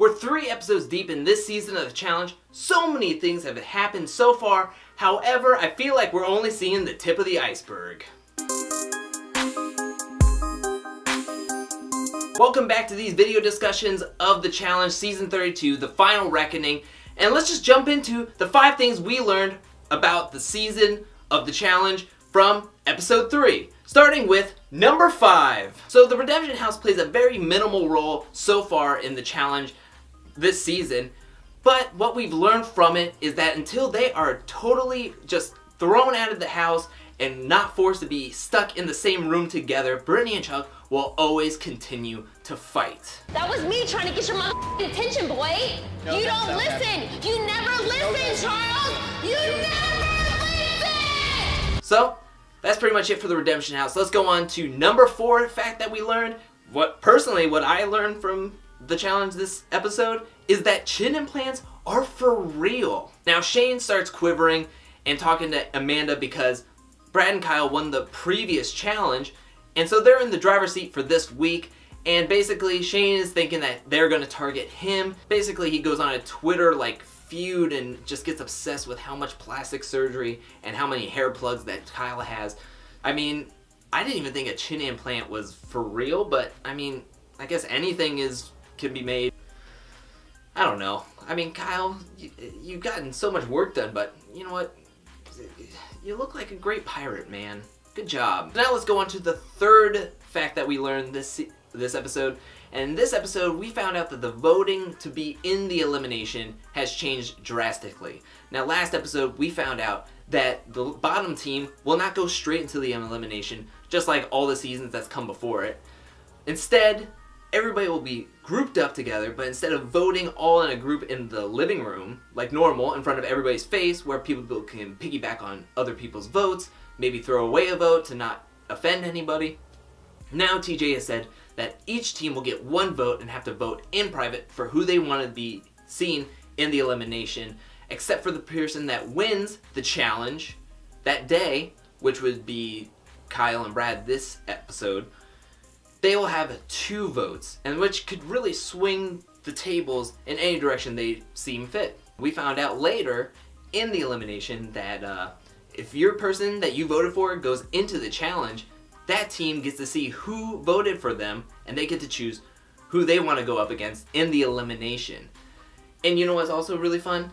We're 3 episodes deep in this season of the challenge. So many things have happened so far. However, I feel like we're only seeing the tip of the iceberg. Welcome back to these video discussions of the challenge, season 32, the final reckoning. And let's just jump into the 5 things we learned about the season of the challenge from episode 3. Starting with number 5. So the Redemption House plays a very minimal role so far in the challenge this season. But what we've learned from it is that until they are totally just thrown out of the house and not forced to be stuck in the same room together, Britni and Chuck will always continue to fight. That was me trying to get your motherfucking attention, boy. No, you don't listen. You never listen, Charles. You never listen. So that's pretty much it for the Redemption House. Let's go on to number 4 fact that we learned. What I learned from the challenge this episode is that chin implants are for real. Now Shane starts quivering and talking to Amanda because Brad and Kyle won the previous challenge, and so they're in the driver's seat for this week. And basically Shane is thinking that they're going to target him. Basically he goes on a Twitter feud and just gets obsessed with how much plastic surgery and how many hair plugs that Kyle has. I mean, I didn't even think a chin implant was for real, but I mean, I guess anything can be made. I don't know. I mean, Kyle, you've gotten so much work done, but you know what? You look like a great pirate, man. Good job. Now let's go on to the 3rd fact that we learned this episode. And in this episode, we found out that the voting to be in the elimination has changed drastically. Now last episode, we found out that the bottom team will not go straight into the elimination, just like all the seasons that's come before it. Instead, everybody will be grouped up together, but instead of voting all in a group in the living room, like normal, in front of everybody's face, where people can piggyback on other people's votes, maybe throw away a vote to not offend anybody. Now TJ has said that each team will get 1 vote and have to vote in private for who they want to be seen in the elimination, except for the person that wins the challenge that day, which would be Kyle and Brad this episode. They will have 2 votes, and which could really swing the tables in any direction they seem fit. We found out later in the elimination that if your person that you voted for goes into the challenge, that team gets to see who voted for them, and they get to choose who they want to go up against in the elimination. And you know what's also really fun?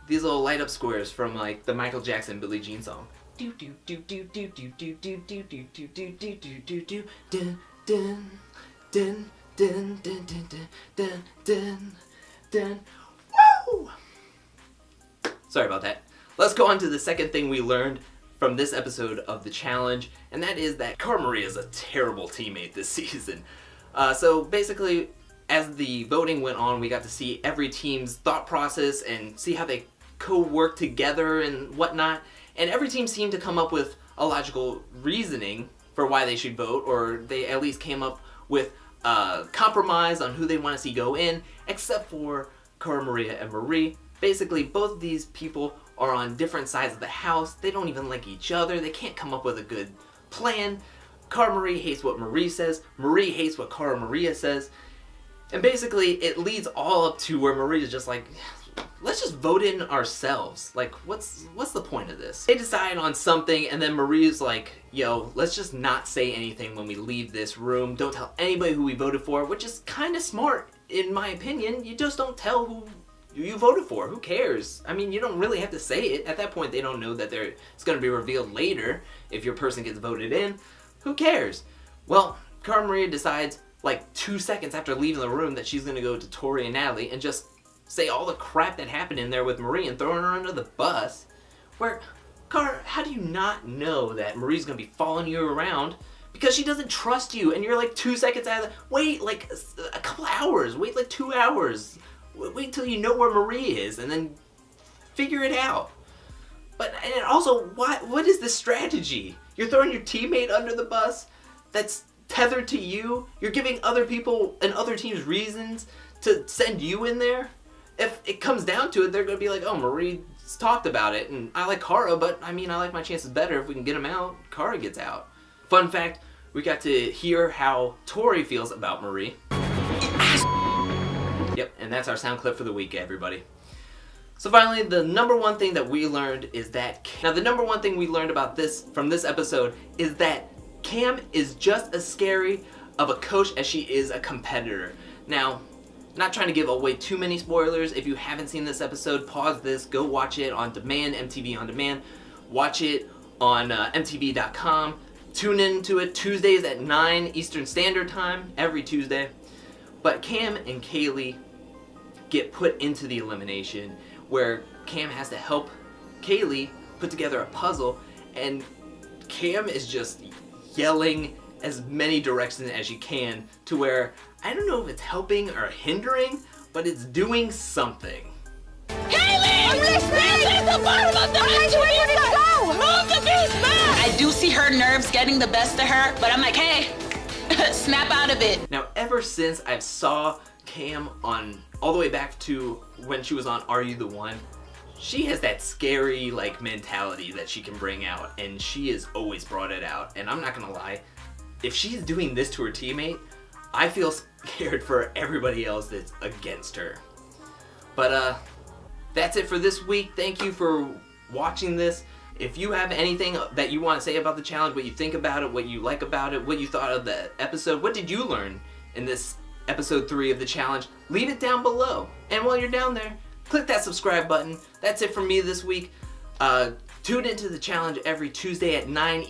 These little light up squares from the Michael Jackson Billie Jean song. Do do do do do do do do do do do do do do do do. Dun, dun, dun, dun, dun, dun, dun, dun. Woo! Sorry about that. Let's go on to the 2nd thing we learned from this episode of the challenge, and that is that Cara Maria is a terrible teammate this season. So basically, as the voting went on, we got to see every team's thought process and see how they co-work together and whatnot. And every team seemed to come up with a logical reasoning for why they should vote, or they at least came up with a compromise on who they want to see go in, except for Cara Maria and Marie. Basically, both of these people are on different sides of the house. They don't even like each other. They can't come up with a good plan. Cara Marie hates what Marie says. Marie hates what Cara Maria says. And basically, it leads all up to where Marie is just like, let's just vote in ourselves. What's the point of this? They decide on something, and then Marie's like, yo, let's just not say anything when we leave this room. Don't tell anybody who we voted for, which is kind of smart, in my opinion. You just don't tell who you voted for. Who cares? I mean, you don't really have to say it. At that point, they don't know that it's going to be revealed later if your person gets voted in. Who cares? Well, Cara Maria decides, 2 seconds after leaving the room, that she's going to go to Tori and Natalie and just say all the crap that happened in there with Marie and throwing her under the bus. Where, Cara, how do you not know that Marie's gonna be following you around because she doesn't trust you, and you're 2 seconds out of wait a couple hours, wait 2 hours, wait till you know where Marie is, and then figure it out. And also, what is the strategy? You're throwing your teammate under the bus that's tethered to you? You're giving other people and other teams reasons to send you in there? If it comes down to it, they're going to be like, oh, Marie's talked about it, and I like Cara, but I mean, I like my chances better if we can get him out. Cara gets out. Fun fact, we got to hear how Tori feels about Marie. Yep, and that's our sound clip for the week, everybody. So finally, the number one thing that we learned is that... Now, the number one thing we learned about this, from this episode, is that Cam is just as scary of a coach as she is a competitor. Now, not trying to give away too many spoilers. If you haven't seen this episode, pause this, go watch it on demand, MTV On Demand. Watch it on MTV.com. Tune into it Tuesdays at 9 Eastern Standard Time, every Tuesday. But Cam and Kaylee get put into the elimination where Cam has to help Kaylee put together a puzzle, and Cam is just yelling as many directions as she can to where, I don't know if it's helping or hindering, but it's doing something. Kaylee! I'm listening! At the bottom of the beach! Where did it go? Move the beach back! I do see her nerves getting the best of her, but I'm like, hey, snap out of it. Now, ever since I saw Cam on, all the way back to when she was on Are You the One, she has that scary, like, mentality that she can bring out, and she has always brought it out. And I'm not gonna lie, if she's doing this to her teammate, I feel scared for everybody else that's against her. But that's it for this week. Thank you for watching this. If you have anything that you want to say about the challenge, what you think about it, what you like about it, what you thought of the episode, what did you learn in this episode 3 of the challenge, leave it down below. And while you're down there, click that subscribe button. That's it for me this week. Tune into the challenge every Tuesday at 9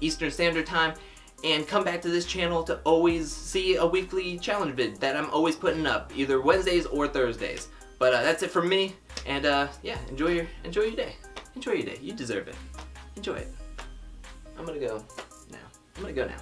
Eastern Standard Time. And come back to this channel to always see a weekly challenge vid that I'm always putting up, either Wednesdays or Thursdays. But that's it from me, and yeah, enjoy your day. Enjoy your day. You deserve it. Enjoy it. I'm gonna go now.